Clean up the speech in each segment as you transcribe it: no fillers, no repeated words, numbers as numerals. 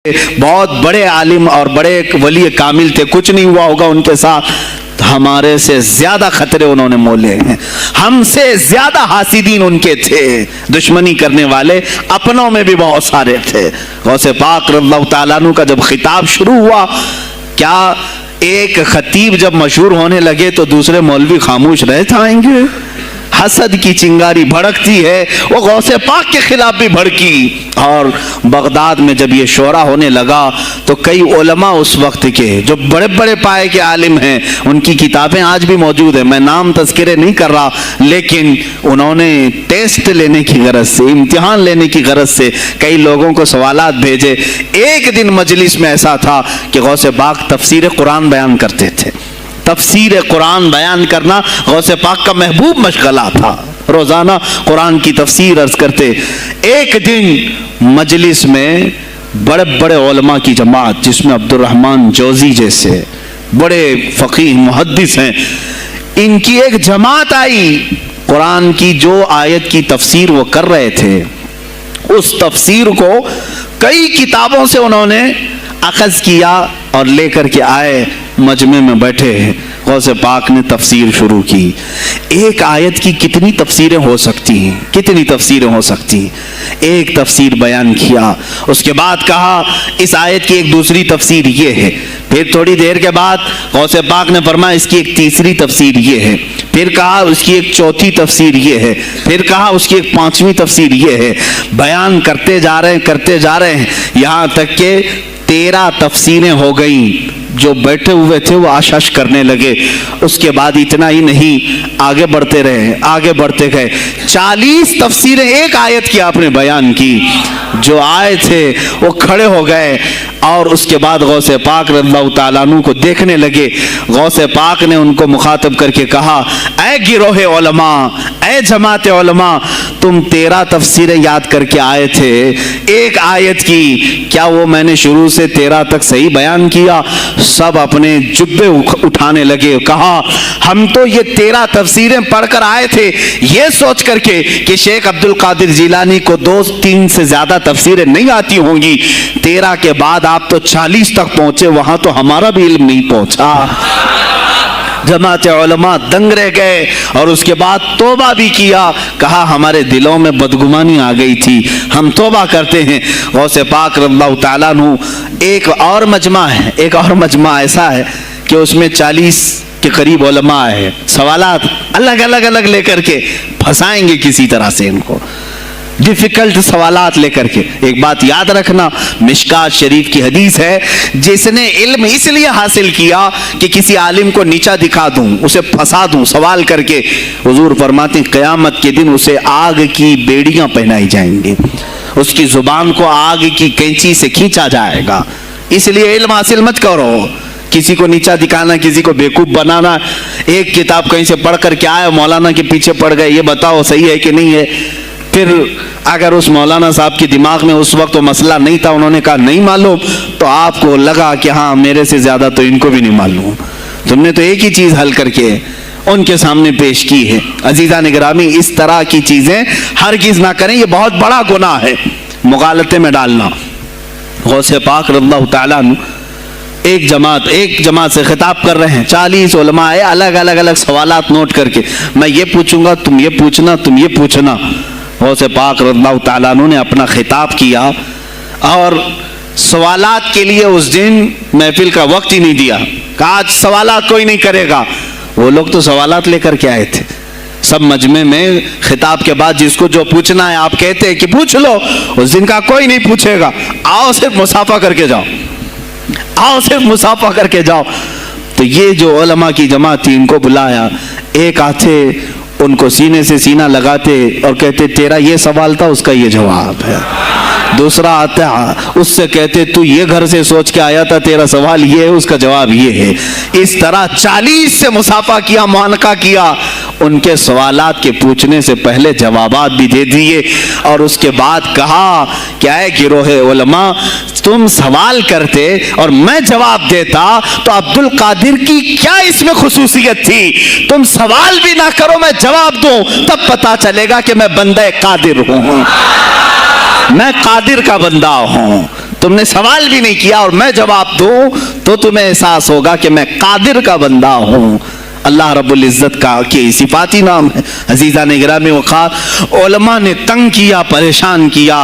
بہت بڑے عالم اور بڑے ولی کامل تھے، کچھ نہیں ہوا ہوگا ان کے ساتھ، ہمارے سے زیادہ خطرے انہوں نے مولے ہیں، ہم سے زیادہ حاسدین ان کے تھے، دشمنی کرنے والے اپنوں میں بھی بہت سارے تھے۔ غوث پاک رضی اللہ تعالیٰ عنہ کا جب خطاب شروع ہوا، کیا ایک خطیب جب مشہور ہونے لگے تو دوسرے مولوی خاموش رہ جائیں گے؟ حسد کی چنگاری بھڑکتی ہے، وہ غوث پاک کے خلاف بھی بھڑکی، اور بغداد میں جب یہ شورا ہونے لگا تو کئی علماء اس وقت کے جو بڑے بڑے پائے کے عالم ہیں، ان کی کتابیں آج بھی موجود ہیں، میں نام تذکرے نہیں کر رہا، لیکن انہوں نے ٹیسٹ لینے کی غرض سے، امتحان لینے کی غرض سے کئی لوگوں کو سوالات بھیجے۔ ایک دن مجلس میں ایسا تھا کہ غوث پاک تفسیر قرآن بیان کرتے تھے، تفسیر قرآن بیان کرنا غوث پاک کا محبوب مشغلہ تھا، روزانہ قرآن کی تفسیر عرض کرتے۔ ایک دن مجلس میں بڑے بڑے علماء کی جماعت، جس میں عبد الرحمن جوزی جیسے بڑے فقیہ محدث ہیں، ان کی ایک جماعت آئی، قرآن کی جو آیت کی تفسیر وہ کر رہے تھے، اس تفسیر کو کئی کتابوں سے انہوں نے اخذ کیا اور لے کر کے آئے، مجمع میں بیٹھے ہیں، غوث پاک نے تفسیر شروع کی۔ ایک آیت کی کتنی تفسیریں ہو سکتی ہیں، کتنی تفسیریں ہو سکتی ہیں، ایک تفسیر بیان کیا، اس کے بعد کہا اس آیت کی ایک دوسری تفسیر یہ ہے، پھر تھوڑی دیر کے بعد غوث پاک نے فرمایا اس کی ایک تیسری تفسیر یہ ہے، پھر کہا اس کی ایک چوتھی تفسیر یہ ہے، پھر کہا اس کی ایک پانچویں تفسیر یہ ہے، بیان کرتے جا رہے ہیں، یہاں تک کہ 13 تفسیریں ہو گئیں۔ جو بیٹھے ہوئے تھے وہ آشش کرنے لگے۔ اس کے بعد اتنا ہی نہیں، آگے بڑھتے رہے، آگے بڑھتے گئے، 40 تفسیریں ایک آیت کی آپ نے بیان کی۔ جو آئے تھے وہ کھڑے ہو گئے، اور اس کے بعد غوث پاک رضی اللہ تعالیٰ عنہ کو دیکھنے لگے۔ غوث پاک نے ان کو مخاطب کر کے کہا، اے گروہ علماء، اے جماعت علماء، تم 13 تفسیریں یاد کر کے آئے تھے ایک آیت کی، کیا وہ میں نے شروع سے 13 تک صحیح بیان کیا؟ سب اپنے جبے اٹھانے لگے، کہا ہم تو یہ 13 تفسیریں پڑھ کر آئے تھے یہ سوچ کر کے کہ شیخ عبد القادر جیلانی کو 2-3 سے زیادہ تفسیریں نہیں آتی ہوں گی، 13 کے بعد آپ تو 40 تک پہنچے، وہاں تو ہمارا بھی علم نہیں پہنچا۔ جماعت علماء دنگ رہ گئے، اور اس کے بعد توبہ بھی کیا، کہا ہمارے دلوں میں بدگمانی آ گئی تھی، ہم توبہ کرتے ہیں۔ غوث پاک رضی اللہ تعالیٰ عنہ ایک اور مجمع ایسا ہے کہ اس میں 40 کے قریب علماء ہے، سوالات الگ لے کر کے پھنسائیں گے کسی طرح سے ان کو، ڈیفیکلٹ سوالات لے کر کے۔ ایک بات یاد رکھنا، مشکات شریف کی حدیث ہے، جس نے علم اس لیے حاصل کیا کہ کسی عالم کو نیچا دکھا دوں، اسے پھنسا دوں سوال کر کے، حضور فرماتے ہیں قیامت کے دن اسے آگ کی بیڑیاں پہنائی جائیں گی، اس کی زبان کو آگ کی کینچی سے کھینچا جائے گا۔ اس لیے علم حاصل مت کرو، کسی کو نیچا دکھانا، کسی کو بیوقوف بنانا۔ ایک کتاب کہیں سے پڑھ کر کے آئے، مولانا کے پیچھے پڑ گئے، یہ بتاؤ صحیح ہے کہ نہیں ہے؟ پھر اگر اس مولانا صاحب کی دماغ میں اس وقت وہ مسئلہ نہیں تھا، انہوں نے کہا نہیں معلوم، تو آپ کو لگا کہ ہاں میرے سے زیادہ تو ان کو بھی نہیں معلوم، تم نے تو ایک ہی چیز حل کر کے ان کے سامنے پیش کی ہے۔ عزیزان گرامی، اس طرح کی چیزیں ہرگز نہ کریں، یہ بہت بڑا گناہ ہے مغالطے میں ڈالنا۔ غوث پاک رضی اللہ تعالیٰ عنہ ایک جماعت سے خطاب کر رہے ہیں، 40 علماء آئے، الگ سوالات نوٹ کر کے، میں یہ پوچھوں گا، تم یہ پوچھنا، تم یہ پوچھنا۔ غوث پاک رضی اللہ تعالیٰ عنہ نے اپنا خطاب کیا، اور سوالات کے لیے اس دن محفل کا وقت ہی نہیں دیا، کہا آج سوالات کوئی نہیں کرے گا۔ وہ لوگ تو سوالات لے کر کے آئے تھے، سب مجمع میں خطاب کے بعد جس کو جو پوچھنا ہے آپ کہتے ہیں کہ پوچھ لو، اس دن کا کوئی نہیں پوچھے گا، آؤ صرف مصافحہ کر کے جاؤ، آؤ صرف مصافحہ کر کے جاؤ۔ تو یہ جو علماء کی جماعت تھی، ان کو بلایا، ایک آتے ان کو سینے سے سینہ لگاتے اور کہتے تیرا یہ سوال تھا، اس کا یہ جواب ہے۔ دوسرا آتا اس سے کہتے تو یہ گھر سے سوچ کے آیا تھا، تیرا سوال یہ ہے، اس کا جواب یہ ہے۔ اس طرح 40 سے مصافحہ کیا، معانقہ کیا، ان کے سوالات کے پوچھنے سے پہلے جوابات بھی دے دیے، اور اس کے بعد کہا کیا ہے گروہ علماء، تم سوال کرتے اور میں جواب دیتا تو عبد القادر کی کیا اس میں خصوصیت تھی؟ تم سوال بھی نہ کرو، میں جواب دوں، تب پتا چلے گا کہ میں بندہ قادر ہوں۔ میں قادر کا بندہ ہوں. تم نے سوال بھی نہیں کیا اور میں جواب دوں تو تمہیں احساس ہوگا کہ میں قادر کا بندہ ہوں. اللہ رب العزت کا کہ صفاتی نام ہے. عزیزان گرامی وقار، علماء نے تنگ کیا، پریشان کیا،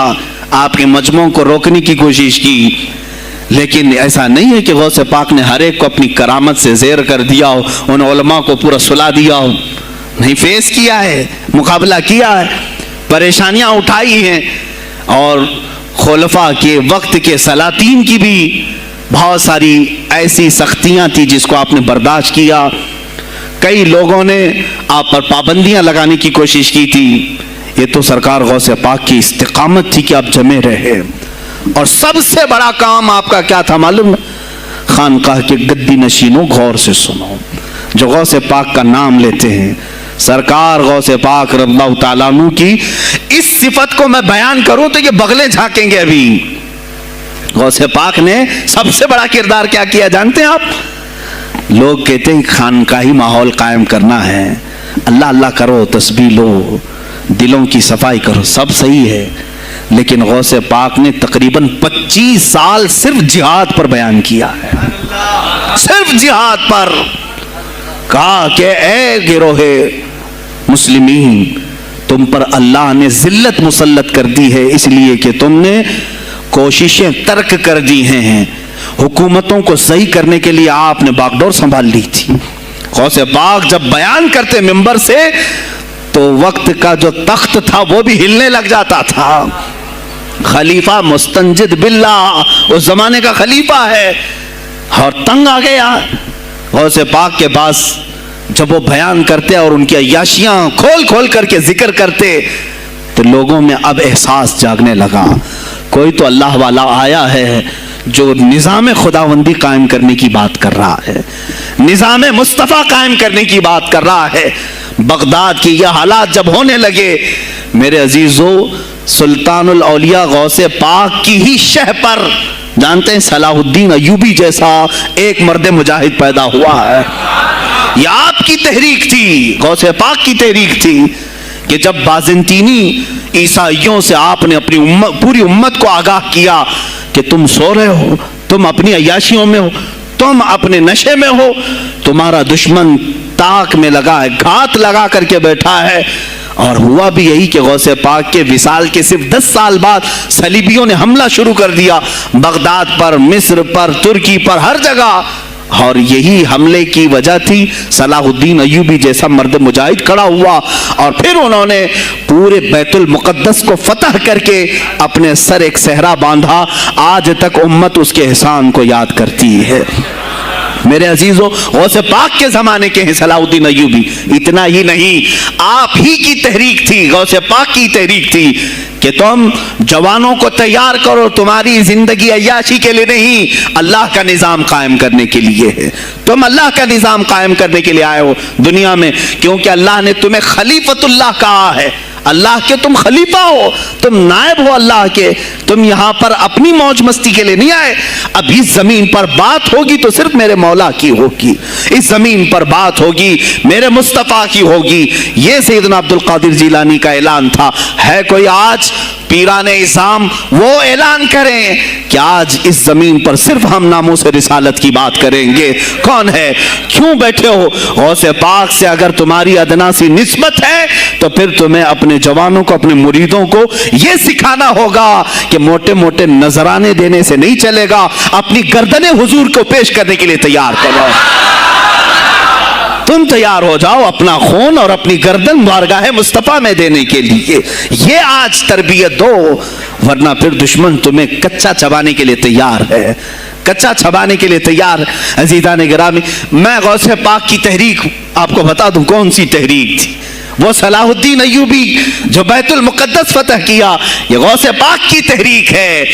آپ کے مجموعوں کو روکنے کی کوشش کی، لیکن ایسا نہیں ہے کہ غوث پاک نے ہر ایک کو اپنی کرامت سے زیر کر دیا ہو، ان علماء کو پورا سلا دیا ہو. نہیں، فیس کیا ہے، مقابلہ کیا ہے، پریشانیاں اٹھائی ہیں. اور خلفاء کے وقت کے سلاطین کی بھی بہت ساری ایسی سختیاں تھی جس کو آپ نے برداشت کیا. کئی لوگوں نے آپ پر پابندیاں لگانے کی کوشش کی تھی. یہ تو سرکار غوث پاک کی استقامت تھی کہ آپ جمے رہے. اور سب سے بڑا کام آپ کا کیا تھا معلوم؟ خانقاہ کے گدی نشینوں غور سے سنو، جو غوث پاک کا نام لیتے ہیں، سرکار غوث پاک رضی اللہ تعالیٰ عنہ کی اس صفت کو میں بیان کروں تو یہ بغلیں جھانکیں گے. ابھی غوث پاک نے سب سے بڑا کردار کیا کیا جانتے ہیں آپ؟ لوگ کہتے ہیں خانقاہی ماحول قائم کرنا ہے، اللہ اللہ کرو، تسبیح لو، دلوں کی صفائی کرو، سب صحیح ہے، لیکن غوث پاک نے تقریباً 25 سال صرف جہاد پر بیان کیا ہے. صرف جہاد پر کہا کہ اے گروہ مسلمین، تم پر اللہ نے ذلت مسلط کر دی ہے اس لیے کہ تم نے کوششیں ترک کر دی ہیں. حکومتوں کو صحیح کرنے کے لیے آپ نے باغ ڈور سنبھال لی تھی. غوث پاک جب بیان کرتے ممبر سے تو وقت کا جو تخت تھا وہ بھی ہلنے لگ جاتا تھا. خلیفہ مستنجد باللہ، اس زمانے کا خلیفہ ہے، اور تنگ آ گیا. غوث پاک کے پاس جب وہ بیان کرتے اور ان کی عیاشیاں کھول کھول کر کے ذکر کرتے تو لوگوں میں اب احساس جاگنے لگا، کوئی تو اللہ والا آیا ہے جو نظام خداوندی قائم کرنے کی بات کر رہا ہے، نظام مصطفیٰ قائم کرنے کی بات کر رہا ہے. بغداد کی یہ حالات جب ہونے لگے میرے عزیزو، سلطان الاولیاء غوث پاک کی ہی شہ پر جانتے ہیں صلاح الدین ایوبی جیسا ایک مرد مجاہد پیدا ہوا ہے. یہ آپ کی تحریک تھی، غوث پاک کی تحریک تھی کہ جب بازنطینی عیسائیوں سے آپ نے اپنی پوری امت کو آگاہ کیا کہ تم سو رہے ہو، تم اپنی عیاشیوں میں ہو، تم اپنے نشے میں ہو، تمہارا دشمن تاک میں لگا ہے، گھات لگا کر کے بیٹھا ہے. اور ہوا بھی یہی کہ غوث پاک کے وصال کے صرف 10 سال بعد صلیبیوں نے حملہ شروع کر دیا بغداد پر، مصر پر، ترکی پر، ہر جگہ. اور یہی حملے کی وجہ تھی صلاح الدین ایوبی جیسا مرد مجاہد کھڑا ہوا اور پھر انہوں نے پورے بیت المقدس کو فتح کر کے اپنے سر ایک صحرا باندھا. آج تک امت اس کے احسان کو یاد کرتی ہے. میرے عزیزو، غوث پاک کے زمانے کے ہیں صلاح الدین ایوبی. اتنا ہی نہیں، آپ ہی کی تحریک تھی، غوث پاک کی تحریک تھی کہ تم جوانوں کو تیار کرو، تمہاری زندگی عیاشی کے لیے نہیں، اللہ کا نظام قائم کرنے کے لیے ہے. تم اللہ کا نظام قائم کرنے کے لیے آئے ہو دنیا میں، کیونکہ اللہ نے تمہیں خلیفۃ اللہ کہا ہے. اللہ کے تم خلیفہ ہو، تم نائب ہو اللہ کے. تم یہاں پر اپنی موج مستی کے لیے نہیں آئے. اب اس زمین پر بات ہوگی تو صرف میرے مولا کی ہوگی، اس زمین پر بات ہوگی میرے مصطفیٰ کی ہوگی. یہ سیدنا عبد القادر جیلانی کا اعلان تھا. ہے کوئی آج پیران اسلام وہ اعلان کریں کہ آج اس زمین پر صرف ہم ناموس رسالت کی بات کریں گے؟ کون ہے؟ کیوں بیٹھے ہو؟ غوث پاک سے اگر تمہاری ادنا سی نسبت ہے تو پھر تمہیں اپنے جوانوں کو، اپنے مریدوں کو یہ سکھانا ہوگا کہ موٹے موٹے نذرانے دینے سے نہیں چلے گا، اپنی گردنیں حضور کو پیش کرنے کے لیے تیار کرو. تم تیار ہو جاؤ اپنا خون اور اپنی گردن بارگاہ مصطفیٰ میں دینے کے لیے. یہ آج تربیت دو، ورنہ پھر دشمن تمہیں کچا چبانے کے لیے تیار ہے، کچا چبانے کے لیے تیار. عزیزان گرامی، میں غوث پاک کی تحریک آپ کو بتا دوں کون سی تحریک تھی. وہ صلاح الدین ایوبی جو بیت المقدس فتح کیا، یہ غوث پاک کی تحریک ہے.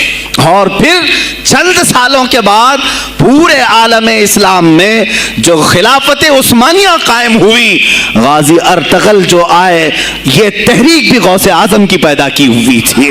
اور پھر چند سالوں کے بعد پورے عالم اسلام میں جو خلافت عثمانیہ قائم ہوئی، غازی ارطغرل جو آئے، یہ تحریک بھی غوث اعظم کی پیدا کی ہوئی تھی.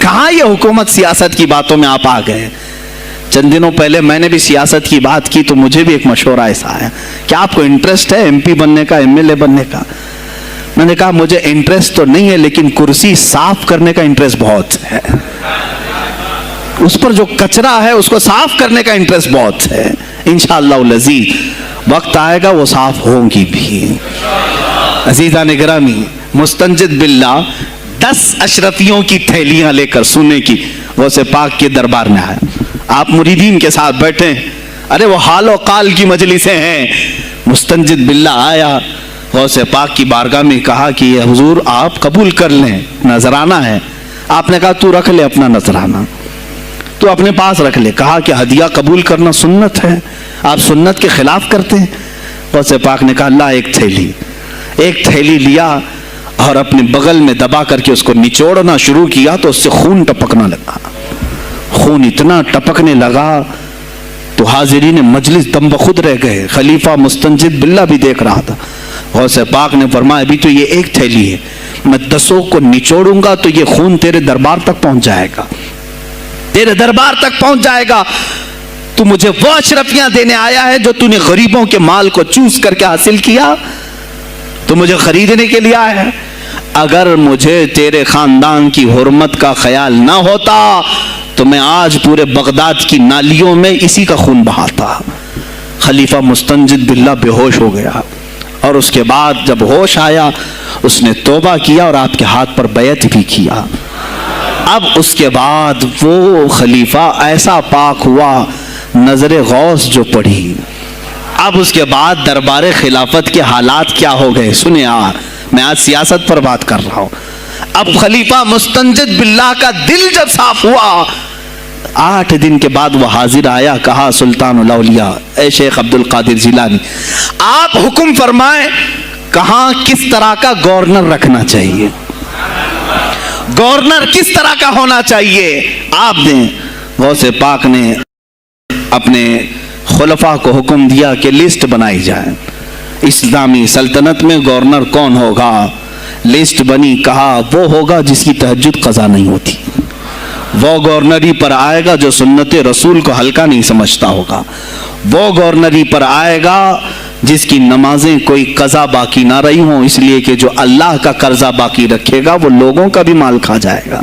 کہاں یہ حکومت سیاست کی باتوں میں آپ آ گئے؟ چند دنوں پہلے میں نے بھی سیاست کی بات کی تو مجھے بھی ایک مشورہ ایسا آیا کہ آپ کو انٹرسٹ ہے ایم پی بننے کا، ایم ایل اے بننے کا؟ میں نے کہا مجھے انٹرسٹ تو نہیں ہے لیکن کرسی صاف کرنے کا انٹرسٹ بہت ہے، اس پر جو کچرا ہے اس کو صاف کرنے کا انٹرسٹ بہت ہے۔ انشاءاللہ العزیز وقت آئے گا وہ صاف ہوں گی بھی۔ عزیزان گرامی، مستنجد باللہ 10 اشرفیوں کی تھیلیاں لے کر سونے کی غوث پاک کے دربار میں آیا۔ آپ مریدین کے ساتھ بیٹھے، ارے وہ حال و قال کی مجلسیں ہیں۔ مستنجد باللہ آیا غوث پاک کی بارگاہ میں، کہا کہ یہ حضور آپ قبول کر لیں، نذرانہ ہے۔ آپ نے کہا تو رکھ لے اپنا نذرانہ، تو اپنے پاس رکھ لے۔ کہا کہ ہدیہ قبول کرنا سنت ہے، آپ سنت کے خلاف کرتے ہیں۔ غوث پاک نے کہا اللہ ایک تھیلی لیا اور اپنے بغل میں دبا کر کے اس کو نچوڑنا شروع کیا تو اس سے خون ٹپکنا لگا۔ خون اتنا ٹپکنے لگا تو حاضرین مجلس دم بخود رہ گئے، خلیفہ مستنجد باللہ بھی دیکھ رہا تھا۔ غوث پاک نے فرمایا ابھی تو یہ ایک تھیلی ہے، میں 10 کو نچوڑوں گا تو یہ خون تیرے دربار تک پہنچ جائے گا، تیرے دربار تک پہنچ جائے گا۔ تو مجھے وہ اشرفیاں دینے آیا ہے جو تو نے غریبوں کے مال کو چوس کر کے حاصل کیا، تو مجھے خریدنے کے لیے آیا ہے۔ اگر مجھے تیرے خاندان کی حرمت کا خیال نہ ہوتا تو میں آج پورے بغداد کی نالیوں میں اسی کا خون بہاتا۔ خلیفہ مستنجد باللہ بے ہوش ہو گیا، اور اس کے بعد جب ہوش آیا اس نے توبہ کیا اور آپ کے ہاتھ پر بیعت بھی کیا۔ اب اس کے بعد وہ خلیفہ ایسا پاک ہوا، نظر غوث جو پڑھی۔ اب اس کے بعد دربار خلافت کے حالات کیا ہو گئے سنیں۔ میں آج سیاست پر بات کر رہا ہوں۔ اب خلیفہ مستنجد باللہ کا دل جب صاف ہوا، 8 دن کے بعد وہ حاضر آیا، کہا سلطان الاولیاء اے شیخ عبد القادر جیلانی آپ حکم فرمائیں کہاں کس طرح کا گورنر رکھنا چاہیے، گورنر کس طرح کا ہونا چاہیے آپ نے۔ غوث پاک نے اپنے خلفاء کو حکم دیا کہ لسٹ بنائی جائے، اسلامی سلطنت میں گورنر کون ہوگا۔ لسٹ بنی، کہا وہ ہوگا جس کی تہجد قضا نہیں ہوتی، وہ گورنری پر آئے گا جو سنت رسول کو ہلکا نہیں سمجھتا ہوگا، وہ گورنری پر آئے گا جس کی نمازیں کوئی قضا باقی نہ رہی ہوں، اس لیے کہ جو اللہ کا قرضہ باقی رکھے گا وہ لوگوں کا بھی مال کھا جائے گا۔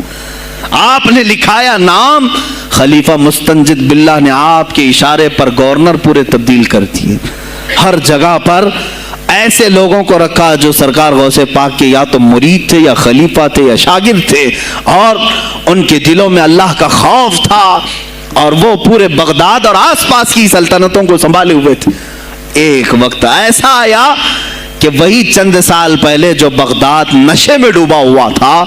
آپ نے لکھایا نام، خلیفہ مستنجد باللہ نے آپ کے اشارے پر گورنر پورے تبدیل کر دیے۔ ہر جگہ پر ایسے لوگوں کو رکھا جو سرکار غوث پاک کے یا تو مرید تھے یا خلیفہ تھے یا شاگرد تھے، اور ان کے دلوں میں اللہ کا خوف تھا، اور وہ پورے بغداد اور آس پاس کی سلطنتوں کو سنبھالے ہوئے تھے۔ ایک وقت ایسا آیا کہ وہی چند سال پہلے جو بغداد نشے میں ڈوبا ہوا تھا،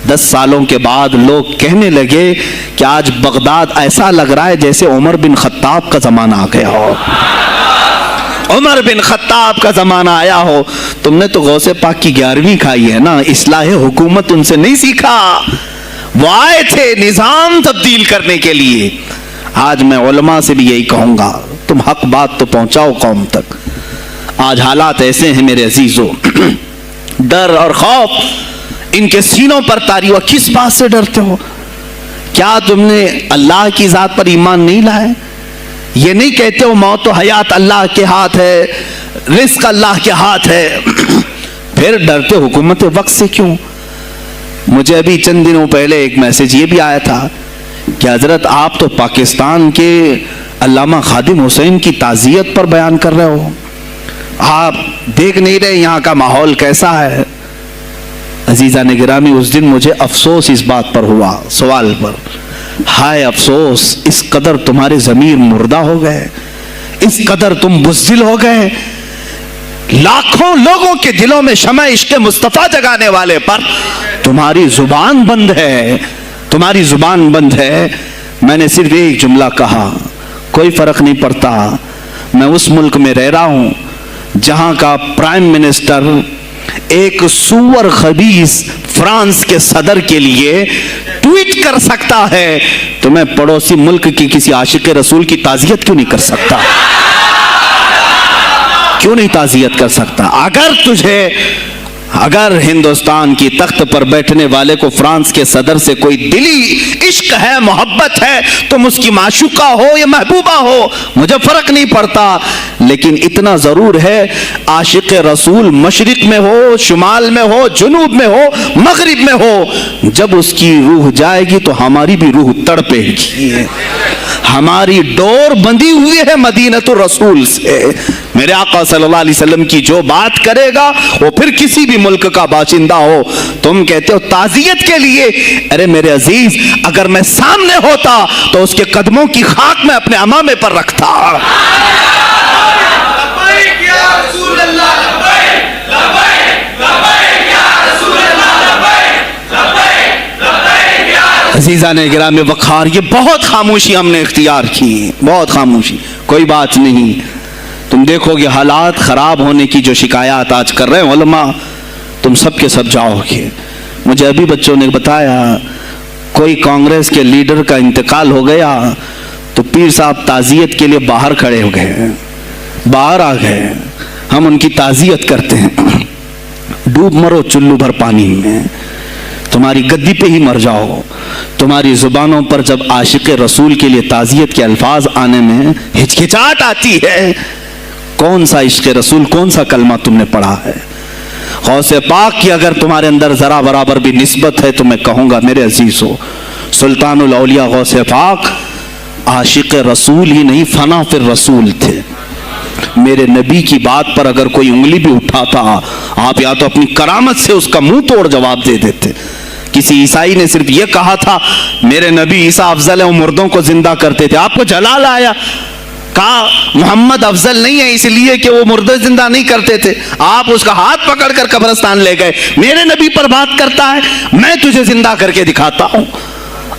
10 سالوں کے بعد لوگ کہنے لگے کہ آج بغداد ایسا لگ رہا ہے جیسے عمر بن خطاب کا زمانہ آ گیا ہو، عمر بن خطاب کا زمانہ آیا ہو۔ تم نے تو غوث پاک کی 11ویں کھائی ہے نا، اصلاح حکومت ان سے نہیں سیکھا، وہ آئے تھے نظام تبدیل کرنے کے لیے۔ آج میں علماء سے بھی یہی کہوں گا، تم حق بات تو پہنچاؤ قوم تک۔ آج حالات ایسے ہیں میرے عزیزوں، ڈر اور خوف ان کے سینوں پر طاری ہوا۔ کس بات سے ڈرتے ہو؟ کیا تم نے اللہ کی ذات پر ایمان نہیں لائے؟ یہ نہیں کہتے ہو موت و حیات اللہ کے ہاتھ ہے، رزق اللہ کے ہاتھ ہے، پھر ڈرتے حکومت وقت سے کیوں؟ مجھے ابھی چند دنوں پہلے ایک میسج یہ بھی آیا تھا کہ حضرت آپ تو پاکستان کے علامہ خادم حسین کی تعزیت پر بیان کر رہے ہو، آپ دیکھ نہیں رہے یہاں کا ماحول کیسا ہے؟ عزیزان گرامی، اس دن مجھے افسوس اس بات پر ہوا، سوال پر، ہائے افسوس، اس قدر تمہارے ضمیر مردہ ہو گئے، اس قدر تم بزدل ہو گئے، لاکھوں لوگوں کے دلوں میں شمع عشق مصطفیٰ جگانے والے پر تمہاری زبان بند ہے، تمہاری زبان بند ہے۔ میں نے صرف ایک جملہ کہا، کوئی فرق نہیں پڑتا، میں اس ملک میں رہ رہا ہوں جہاں کا پرائم منسٹر ایک سور خبیث فرانس کے صدر کے لیے ٹویٹ کر سکتا ہے، تو میں پڑوسی ملک کی کسی عاشق رسول کی تعزیت کیوں نہیں کر سکتا؟ کیوں نہیں تعزیت کر سکتا؟ اگر تجھے اگر ہندوستان کی تخت پر بیٹھنے والے کو فرانس کے صدر سے کوئی دلی عشق ہے، محبت ہے، تم اس کی معشوقہ ہو یا محبوبہ ہو، مجھے فرق نہیں پڑتا، لیکن اتنا ضرور ہے عاشق رسول مشرق میں ہو، شمال میں ہو، جنوب میں ہو، مغرب میں ہو، جب اس کی روح جائے گی تو ہماری بھی روح تڑپے گی۔ ہماری ڈور بندھی ہوئی ہے مدینۃ الرسول سے۔ میرے آقا صلی اللہ علیہ وسلم کی جو بات کرے گا وہ پھر کسی بھی ملک کا باشندہ ہو۔ تم کہتے ہو تعزیت کے لیے، ارے میرے عزیز، اگر میں سامنے ہوتا تو اس کے قدموں کی خاک میں اپنے امامے پر رکھتا۔ عزیزان گرامی وقار، یہ بہت خاموشی ہم نے اختیار کی، بہت خاموشی، کوئی بات نہیں۔ تم دیکھو گے حالات خراب ہونے کی جو شکایات آج کر رہے ہیں علماء، تم سب کے سب جاؤ گے۔ مجھے ابھی بچوں نے بتایا کوئی کانگریس کے لیڈر کا انتقال ہو گیا تو پیر صاحب تعزیت کے لیے باہر کھڑے ہو گئے، باہر آ گئے، ہم ان کی تعزیت کرتے ہیں۔ ڈوب مرو چلو بھر پانی میں، تمہاری گدی پہ ہی مر جاؤ۔ تمہاری زبانوں پر جب عاشق رسول کے لیے تعزیت کے الفاظ آنے میں ہچکچاہٹ آتی ہے، کون سا عشق رسول، کون سا کلمہ تم نے پڑھا ہے؟ غوث پاک کی اگر تمہارے اندر ذرا برابر بھی نسبت ہے تو میں کہوں گا میرے عزیزو، سلطان الاولیاء غوث پاک عاشق رسول ہی نہیں، فنا فی الرسول تھے۔ میرے نبی کی بات پر اگر کوئی انگلی بھی اٹھاتا، آپ یا تو اپنی کرامت سے اس کا منہ توڑ جواب دے دیتے۔ کسی عیسائی نے صرف یہ کہا تھا میرے نبی عیسیٰ افضل ہے، وہ مردوں کو زندہ کرتے تھے، آپ کو جلال آیا، کہا محمد افضل نہیں ہے اس لیے کہ وہ مردے زندہ نہیں کرتے تھے، آپ اس کا ہاتھ پکڑ کر قبرستان لے گئے۔ میرے نبی پر بات کرتا ہے، میں تجھے زندہ کر کے دکھاتا ہوں۔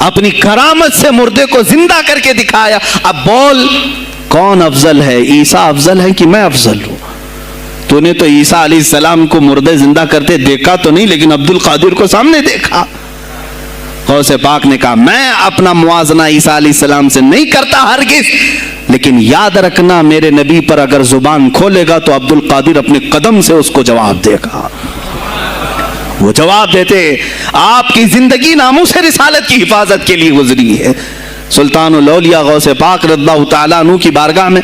اپنی کرامت سے مردے کو زندہ کر کے دکھایا۔ اب بول کون افضل ہے، عیسیٰ افضل ہے کہ میں افضل ہوں؟ تو نے تو عیسیٰ علیہ السلام کو مردے زندہ کرتے دیکھا تو نہیں، لیکن عبد القادر کو سامنے دیکھا۔ غوث پاک نے کہا میں اپنا موازنہ عیسیٰ علیہ السلام سے نہیں کرتا ہرگز، لیکن یاد رکھنا میرے نبی پر اگر زبان کھولے گا تو عبد القادر اپنے قدم سے اس کو جواب دے گا۔ وہ جواب دیتے، آپ کی زندگی ناموس رسالت کی حفاظت کے لیے گزری ہے۔ سلطان الاولیاء غوث پاک رضی اللہ تعالیٰ عنہ کی بارگاہ میں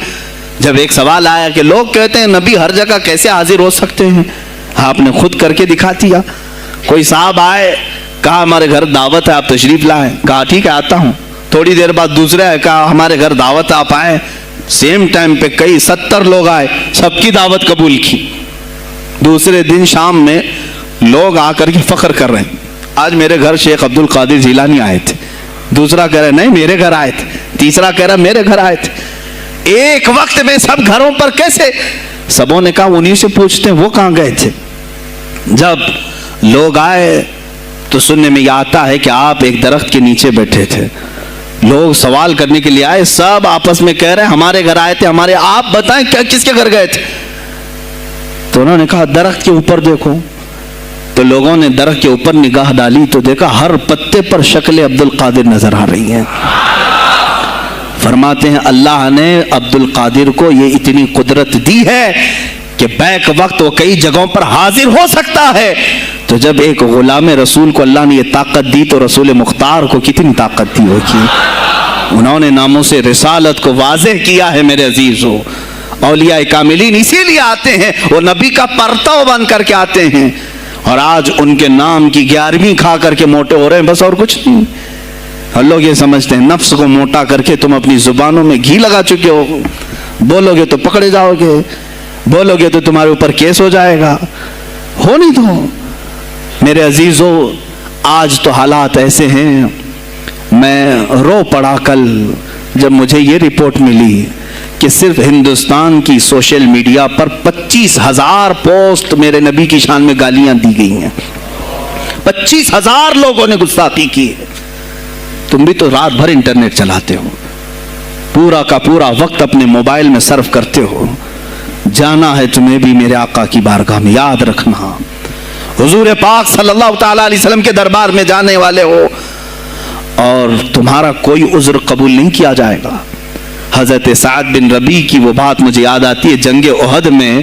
جب ایک سوال آیا کہ لوگ کہتے ہیں نبی ہر جگہ کیسے حاضر ہو سکتے ہیں، آپ نے خود کر کے دکھا دیا۔ کوئی صاحب آئے، کہا ہمارے گھر دعوت ہے آپ تشریف لائیں، کہا ٹھیک ہے آتا ہوں۔ تھوڑی دیر بعد دوسرے آئے، کہا ہمارے گھر دعوت ہے آپ آئیں۔ سیم ٹائم پہ کئی 70 لوگ آئے، سب کی دعوت قبول کی۔ دوسرے دن شام میں لوگ آ کر کے فخر کر رہے ہیں آج میرے گھر شیخ عبد القادر جیلانی آئے تھے، دوسرا کہہ رہا نہیں میرے گھر آئے تھے، تیسرا کہہ رہا میرے گھر آئے تھے۔ ایک وقت میں سب گھروں پر کیسے؟ سبوں نے کہا انہی سے پوچھتے ہیں وہ کہاں گئے تھے۔ جب لوگ آئے تو سننے میں یہ آتا ہے کہ آپ ایک درخت کے نیچے بیٹھے تھے، لوگ سوال کرنے کے لیے آئے، سب آپس میں کہہ رہے ہیں ہمارے گھر آئے تھے، ہمارے، آپ بتائیں کیا کس کے گھر گئے تھے؟ تو انہوں نے کہا درخت کے اوپر دیکھو۔ تو لوگوں نے درخت کے اوپر نگاہ ڈالی تو دیکھا ہر پتے پر شکل عبد القادر نظر آ رہی ہیں۔ فرماتے ہیں اللہ نے عبد القادر کو یہ اتنی قدرت دی ہے کہ بیک وقت وہ کئی جگہوں پر حاضر ہو سکتا ہے۔ تو جب ایک غلام رسول کو اللہ نے یہ طاقت دی تو رسول مختار کو کتنی طاقت دی ہوگی۔ انہوں نے ناموس رسالت کو واضح کیا ہے میرے عزیزو۔ اولیاء کاملین اسی لیے آتے ہیں، وہ نبی کا پرتو بن کر کے آتے ہیں، اور آج ان کے نام کی 11ویں کھا کر کے موٹے ہو رہے ہیں، بس اور کچھ نہیں۔ اور لوگ یہ سمجھتے ہیں نفس کو موٹا کر کے تم اپنی زبانوں میں گھی لگا چکے ہو، بولو گے تو پکڑے جاؤ گے، بولو گے تو تمہارے اوپر کیس ہو جائے گا، ہو نہیں تو۔ میرے عزیزو آج تو حالات ایسے ہیں، میں رو پڑا کل جب مجھے یہ رپورٹ ملی کہ صرف ہندوستان کی سوشل میڈیا پر 25,000 پوسٹ میرے نبی کی شان میں گالیاں دی گئی ہیں، 25,000 لوگوں نے گستاخی کی ہے۔ تم بھی تو رات بھر انٹرنیٹ چلاتے ہو، پورا کا پورا وقت اپنے موبائل میں صرف کرتے ہو، جانا ہے تمہیں بھی میرے آقا کی بارگاہ میں، یاد رکھنا حضور پاک صلی اللہ تعالیٰ علیہ وسلم کے دربار میں جانے والے ہو اور تمہارا کوئی عذر قبول نہیں کیا جائے گا۔ حضرت سعد بن ربیع کی وہ بات مجھے یاد آتی ہے، جنگ احد میں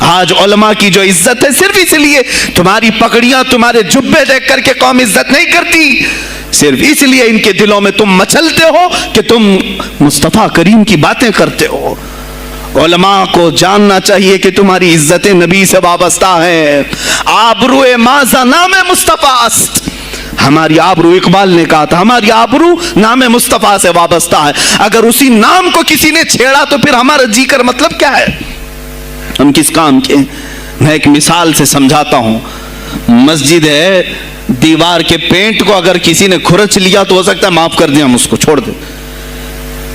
آج علماء کی جو عزت ہے صرف اس لیے تمہاری پگڑیاں تمہارے جبے دیکھ کر کے قوم عزت نہیں کرتی، صرف اس لیے ان کے دلوں میں تم مچلتے ہو کہ تم مصطفیٰ کریم کی باتیں کرتے ہو۔ علماء کو جاننا چاہیے کہ تمہاری عزت نبی سے وابستہ ہے۔ آبرو ماذا نام مصطفیٰ است، ہماری آبرو، اقبال نے کہا تھا ہماری آبرو نام مصطفیٰ سے وابستہ ہے۔ اگر اسی نام کو کسی نے چھیڑا تو پھر ہمارا جی کر مطلب کیا ہے؟ ہم کس کام کے؟ میں ایک مثال سے سمجھاتا ہوں۔ مسجد ہے، دیوار کے پینٹ کو اگر کسی نے کھرچ لیا تو ہو سکتا ہے معاف کر دیں، ہم اس کو چھوڑ دیں۔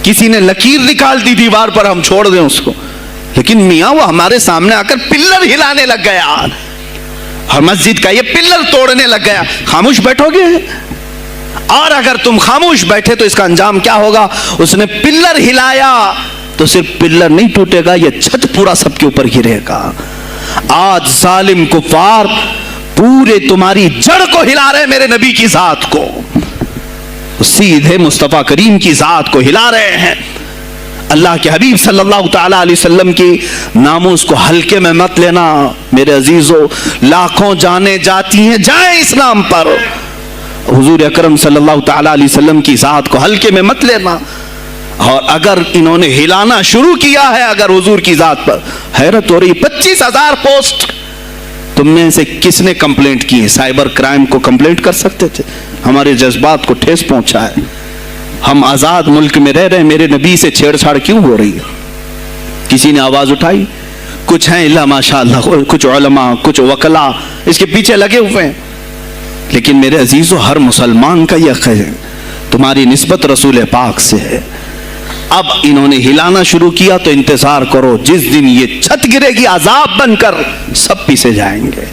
کسی نے لکیر نکال دی دیوار پر، ہم چھوڑ دیں اس کو۔ لیکن میاں وہ ہمارے سامنے آ کر پلر ہلانے لگ گیا اور مسجد کا یہ پلر توڑنے لگ گیا، خاموش بیٹھو گے؟ اور اگر تم خاموش بیٹھے تو اس کا انجام کیا ہوگا؟ اس نے پلر ہلایا تو صرف پلر نہیں ٹوٹے گا، یہ چھت پورا سب کے اوپر گرے گا۔ آج ظالم کفار پورے تمہاری جڑ کو ہلا رہے، میرے نبی کی ذات کو، سیدھے مصطفیٰ کریم کی ذات کو ہلا رہے ہیں۔ اللہ کے حبیب صلی اللہ تعالی علیہ وسلم کی ناموس کو ہلکے میں مت لینا میرے عزیزو، لاکھوں جانیں جاتی ہیں جائیں اسلام پر، حضور اکرم صلی اللہ تعالی علیہ وسلم کی ذات کو ہلکے میں مت لینا۔ اور اگر انہوں نے ہلانا شروع کیا ہے اگر حضور کی ذات پر، حیرت ہو رہی، 25,000 پوسٹ تم میں سے کس نے کمپلینٹ کی ہے؟ سائبر کرائم کو کمپلینٹ کر سکتے تھے، ہمارے جذبات کو ٹھیس پہنچا ہے۔ ہم آزاد ملک میں رہ رہے ہیں، میرے نبی سے چھیڑ چھاڑ کیوں ہو رہی ہے؟ کسی نے آواز اٹھائی؟ کچھ ہیں اللہ ماشاءاللہ، کچھ علماء، کچھ وکلا اس کے پیچھے لگے ہوئے ہیں، لیکن میرے عزیزو ہر مسلمان کا یہ حق ہے، تمہاری نسبت رسول پاک سے ہے۔ اب انہوں نے ہلانا شروع کیا تو انتظار کرو، جس دن یہ چھت گرے گی عذاب بن کر سب پیچھے جائیں گے،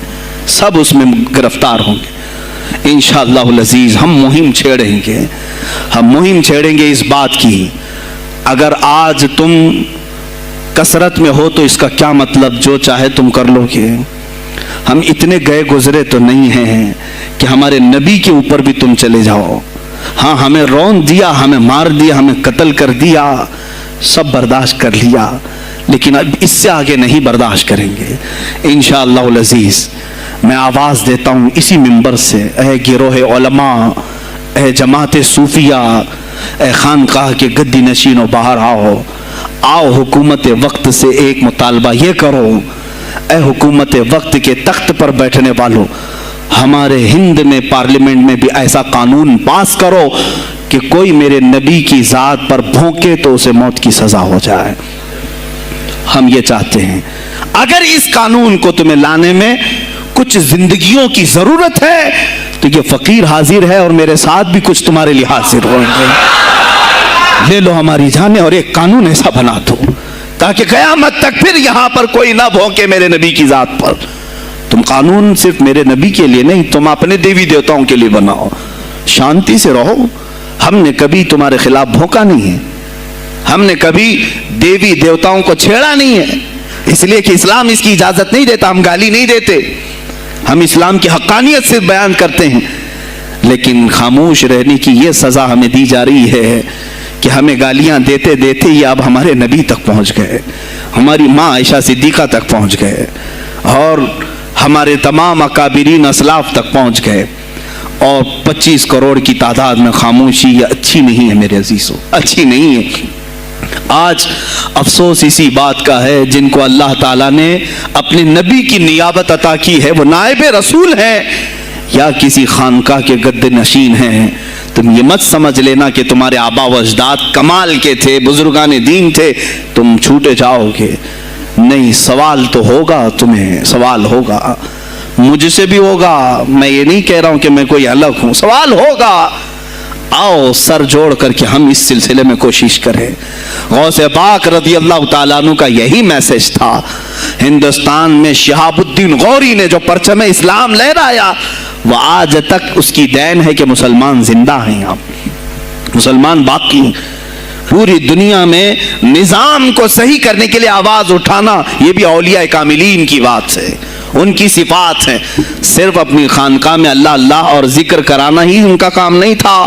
سب اس میں گرفتار ہوں گے۔ انشاءاللہ العزیز ہم مہم چھیڑیں گے، ہم مہم چھیڑیں گے اس بات کی۔ اگر آج تم کثرت میں ہو تو اس کا کیا مطلب جو چاہے تم کر لو گے؟ ہم اتنے گئے گزرے تو نہیں ہیں کہ ہمارے نبی کے اوپر بھی تم چلے جاؤ۔ ہاں ہمیں رون دیا، ہمیں مار دیا، ہمیں قتل کر دیا، سب برداشت کر لیا، لیکن اب اس سے آگے نہیں برداشت کریں گے انشاءاللہ العزیز۔ میں آواز دیتا ہوں اسی منبر سے، اے گروہ علماء، اے جماعت صوفیہ، اے خانقاہ کے گدی نشینوں، باہر آؤ، آؤ حکومت وقت سے ایک مطالبہ یہ کرو، اے حکومت وقت کے تخت پر بیٹھنے والوں، ہمارے ہند میں پارلیمنٹ میں بھی ایسا قانون پاس کرو کہ کوئی میرے نبی کی ذات پر بھونکے تو اسے موت کی سزا ہو جائے۔ ہم یہ چاہتے ہیں۔ اگر اس قانون کو تمہیں لانے میں کچھ زندگیوں کی ضرورت ہے تو یہ فقیر حاضر ہے اور میرے ساتھ بھی کچھ تمہارے لیے حاضر ہوں گے، لے لو ہماری جانیں اور ایک قانون ایسا بنا دو تاکہ قیامت تک پھر یہاں پر کوئی نہ بھونکے میرے نبی کی ذات پر۔ تم قانون صرف میرے نبی کے لیے نہیں، تم اپنے دیوی دیوتاؤں کے لیے بناؤ، شانتی سے رہو۔ ہم نے کبھی تمہارے خلاف بھونکا نہیں ہے، ہم نے کبھی دیوی دیوتاؤں کو چھیڑا نہیں ہے، اس لیے کہ اسلام اس کی اجازت نہیں دیتا، ہم گالی نہیں دیتے، ہم اسلام کی حقانیت سے بیان کرتے ہیں، لیکن خاموش رہنے کی یہ سزا ہمیں دی جا رہی ہے کہ ہمیں گالیاں دیتے دیتے یہ اب ہمارے نبی تک پہنچ گئے، ہماری ماں عائشہ صدیقہ تک پہنچ گئے، اور ہمارے تمام اکابرین اسلاف تک پہنچ گئے، اور 25 کروڑ کی تعداد میں خاموشی یہ اچھی نہیں ہے میرے عزیزو، اچھی نہیں ہے۔ آج افسوس اسی بات کا ہے جن کو اللہ تعالیٰ نے اپنے نبی کی نیابت عطا کی ہے، وہ نائب رسول ہیں یا کسی خانقاہ کے گدے نشین ہیں، تم یہ مت سمجھ لینا کہ تمہارے آبا و اجداد کمال کے تھے، بزرگان دین تھے، تم چھوٹے جاؤ گے، نہیں، سوال تو ہوگا، تمہیں سوال ہوگا، مجھ سے بھی ہوگا، میں یہ نہیں کہہ رہا ہوں کہ میں کوئی الگ ہوں، سوال ہوگا۔ آؤ سر جوڑ کر کے ہم اس سلسلے میں کوشش کریں۔ غوث پاک رضی اللہ تعالیٰ عنہ کا یہی میسج تھا۔ ہندوستان میں شہاب الدین غوری نے جو پرچم اسلام لہرایا وہ آج تک اس کی دین ہے کہ مسلمان زندہ ہیں، یہاں مسلمان باقی ہیں۔ پوری دنیا میں نظام کو صحیح کرنے کے لیے آواز اٹھانا یہ بھی اولیاء کاملین کی بات ہے، ان کی صفات ہیں۔ صرف اپنی خانقاہ میں اللہ اللہ اور ذکر کرانا ہی ان کا کام نہیں تھا،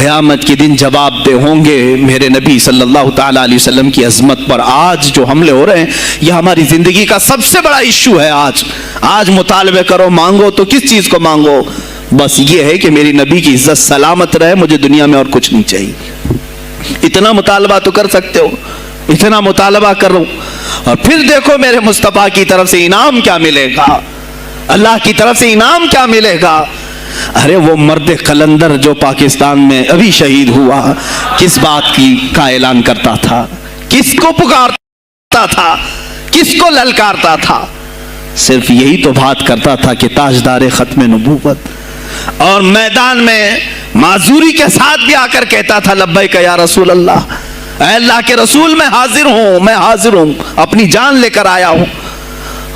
قیامت کے دن جواب دہ ہوں گے میرے نبی صلی اللہ تعالیٰ علیہ وسلم کی عظمت پر۔ آج جو حملے ہو رہے ہیں یہ ہماری زندگی کا سب سے بڑا ایشو ہے۔ آج مطالبے کرو، مانگو تو کس چیز کو مانگو؟ بس یہ ہے کہ میری نبی کی عزت سلامت رہے، مجھے دنیا میں اور کچھ نہیں چاہیے۔ اتنا مطالبہ تو کر سکتے ہو، اتنا مطالبہ کرو، اور پھر دیکھو میرے مصطفیٰ کی طرف سے انعام کیا ملے گا، اللہ کی طرف سے انعام کیا ملے گا۔ ارے وہ مرد قلندر جو پاکستان میں ابھی شہید ہوا، کس بات کا اعلان کرتا تھا؟ کس کو پکارتا تھا؟ کس کو للکارتا تھا؟ صرف یہی تو بات کرتا تھا کہ تاجدار ختم نبوت، اور میدان میں معذوری کے ساتھ بھی آ کر کہتا تھا لبیک یا رسول اللہ، اے اللہ کے رسول میں حاضر ہوں، اپنی جان لے کر آیا ہوں۔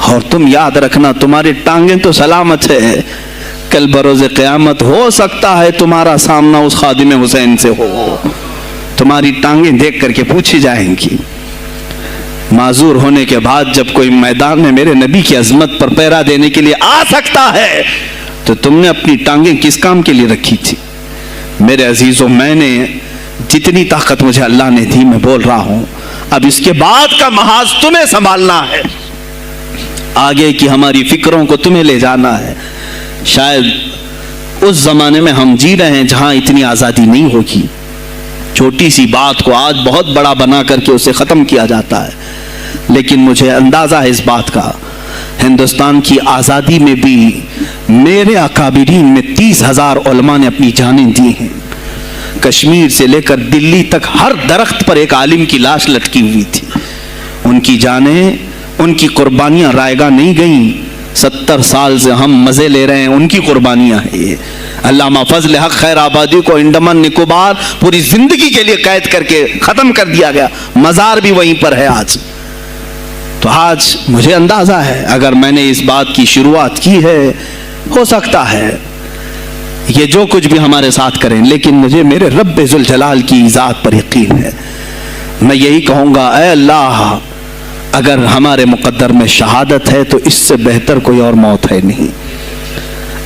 اور تم یاد رکھنا تمہاری ٹانگیں تو سلامت ہے، کل بروز قیامت ہو سکتا ہے تمہارا سامنا اس خادم حسین سے ہو، تمہاری ٹانگیں دیکھ کر کے پوچھی جائیں گی۔ معذور ہونے کے بعد جب کوئی میدان میں میرے نبی کی عظمت پر پہرا دینے کے لیے آ سکتا ہے تو تم نے اپنی ٹانگیں کس کام کے لیے رکھی تھی؟ میرے عزیزوں، میں نے جتنی طاقت مجھے اللہ نے دی میں بول رہا ہوں، اب اس کے بعد کا محاذ تمہیں سنبھالنا ہے، آگے کی ہماری فکروں کو تمہیں لے جانا ہے۔ شاید اس زمانے میں ہم جی رہے ہیں جہاں اتنی آزادی نہیں ہوگی، چھوٹی سی بات کو آج بہت بڑا بنا کر کے اسے ختم کیا جاتا ہے، لیکن مجھے اندازہ ہے اس بات کا، ہندوستان کی آزادی میں بھی میرے اکابرین میں 30,000 علماء نے اپنی جانیں دی ہیں۔ کشمیر سے لے کر دلی تک ہر درخت پر ایک عالم کی لاش لٹکی ہوئی تھی، ان کی جانیں، ان کی قربانیاں رائیگاں نہیں گئیں۔ 70 سال سے ہم مزے لے رہے ہیں، ان کی قربانیاں ہیں یہ۔ علامہ فضل حق خیر آبادی کو انڈمان نکوبار پوری زندگی کے لیے قید کر کے ختم کر دیا گیا، مزار بھی وہیں پر ہے آج۔ تو آج مجھے اندازہ ہے اگر میں نے اس بات کی شروعات کی ہے، ہو سکتا ہے یہ جو کچھ بھی ہمارے ساتھ کریں، لیکن مجھے میرے رب ذوالجلال کی ذات پر یقین ہے۔ میں یہی کہوں گا، اے اللہ، اگر ہمارے مقدر میں شہادت ہے تو اس سے بہتر کوئی اور موت ہے نہیں۔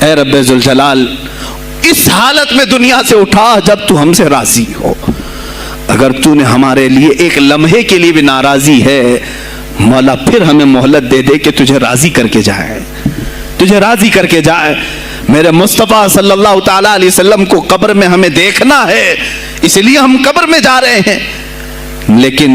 اے رب ذوالجلال، اس حالت میں دنیا سے اٹھا جب تو ہم سے راضی ہو۔ اگر تو نے ہمارے لیے ایک لمحے کے لیے بھی ناراضی ہے، مولا پھر ہمیں مہلت دے دے کہ تجھے راضی کر کے جائے، تجھے راضی کر کے جائے۔ میرے مصطفیٰ صلی اللہ تعالیٰ علیہ وسلم کو قبر میں ہمیں دیکھنا ہے، اس لیے ہم قبر میں جا رہے ہیں، لیکن